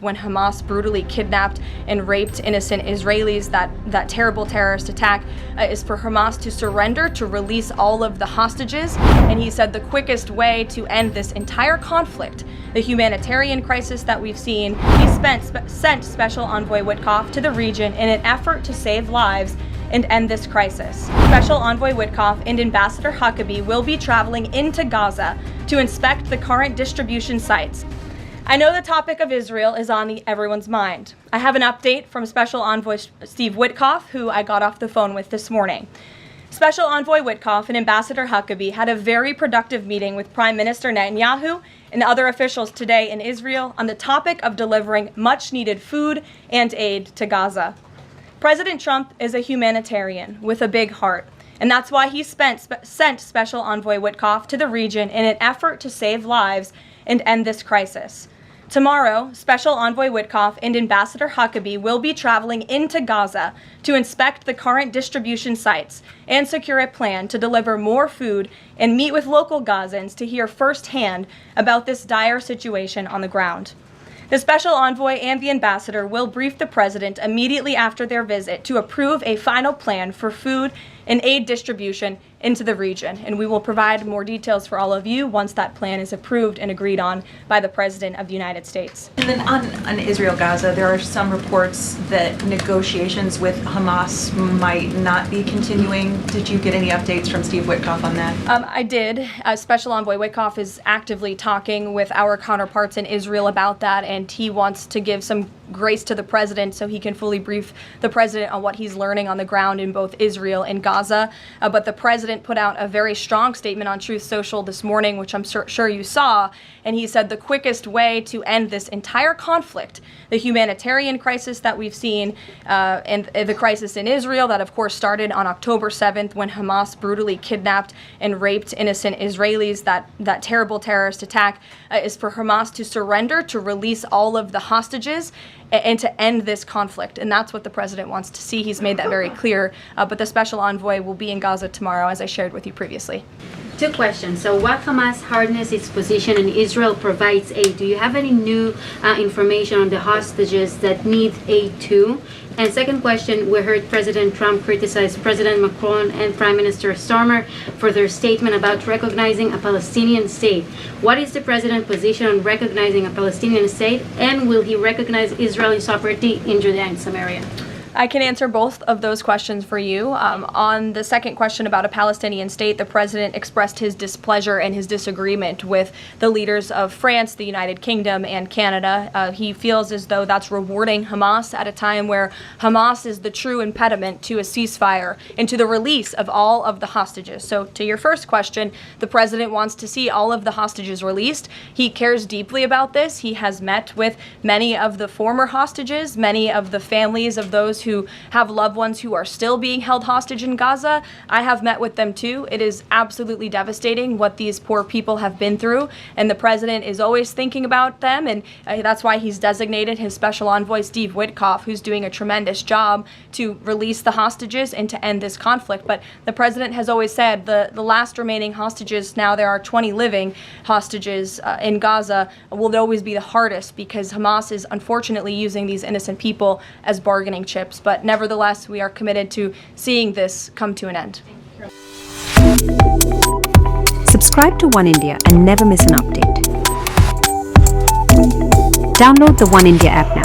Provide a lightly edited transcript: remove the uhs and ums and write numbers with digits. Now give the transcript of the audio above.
when Hamas brutally kidnapped and raped innocent Israelis. That terrible terrorist attack is for Hamas to surrender, to release all of the hostages. And he said the quickest way to end this entire conflict, the humanitarian crisis that we've seen, he sent Special Envoy Witkoff to the region in an effort to save lives and end this crisis. Special Envoy Witkoff and Ambassador Huckabee will be traveling into Gaza to inspect the current distribution sites. I know the topic of Israel is on everyone's mind. I have an update from Special Envoy Steve Witkoff, who I got off the phone with this morning. Special Envoy Witkoff and Ambassador Huckabee had a very productive meeting with Prime Minister Netanyahu and other officials today in Israel on the topic of delivering much-needed food and aid to Gaza. President Trump is a humanitarian with a big heart, and that's why he sent Special Envoy Witkoff to the region in an effort to save lives and end this crisis. Tomorrow, Special Envoy Witkoff and Ambassador Huckabee will be traveling into Gaza to inspect the current distribution sites and secure a plan to deliver more food and meet with local Gazans to hear firsthand about this dire situation on the ground. The Special Envoy and the Ambassador will brief the President immediately after their visit to approve a final plan for food and aid distribution into the region, and we will provide more details for all of you once that plan is approved and agreed on by the President of the United States. And then on Israel-Gaza, there are some reports that negotiations with Hamas might not be continuing. Did you get any updates from Steve Witkoff on that? I did. Special Envoy Witkoff is actively talking with our counterparts in Israel about that, and he wants to give some grace to the President so he can fully brief the President on what he's learning on the ground in both Israel and Gaza. But the President put out a very strong statement on Truth Social this morning, which I'm sure you saw, and he said the quickest way to end this entire conflict, the humanitarian crisis that we've seen, and the crisis in Israel that of course started on October 7th when Hamas brutally kidnapped and raped innocent Israelis, that terrible terrorist attack is for Hamas to surrender, to release all of the hostages and to end this conflict. And that's what the President wants to see. He's made that very clear. But the Special Envoy will be in Gaza tomorrow, as I shared with you previously. Two questions. So what Hamas hardens its position and Israel provides aid? Do you have any new information on the hostages that need aid too? And second question, we heard President Trump criticize President Macron and Prime Minister Starmer for their statement about recognizing a Palestinian state. What is the President's position on recognizing a Palestinian state, and will he recognize Israeli sovereignty in Judea and Samaria? I can answer both of those questions for you. On the second question about a Palestinian state, the President expressed his displeasure and his disagreement with the leaders of France, the United Kingdom, and Canada. He feels as though that's rewarding Hamas at a time where Hamas is the true impediment to a ceasefire and to the release of all of the hostages. So to your first question, the President wants to see all of the hostages released. He cares deeply about this. He has met with many of the former hostages, many of the families of those who have loved ones who are still being held hostage in Gaza. I have met with them too. It is absolutely devastating what these poor people have been through, and the President is always thinking about them, and that's why he's designated his Special Envoy Steve Witkoff, who's doing a tremendous job to release the hostages and to end this conflict. But the President has always said the last remaining hostages, now there are 20 living hostages in Gaza, will always be the hardest because Hamas is unfortunately using these innocent people as bargaining chips. But nevertheless, we are committed to seeing this come to an end. Subscribe to Oneindia and never miss an update. Download the Oneindia app now.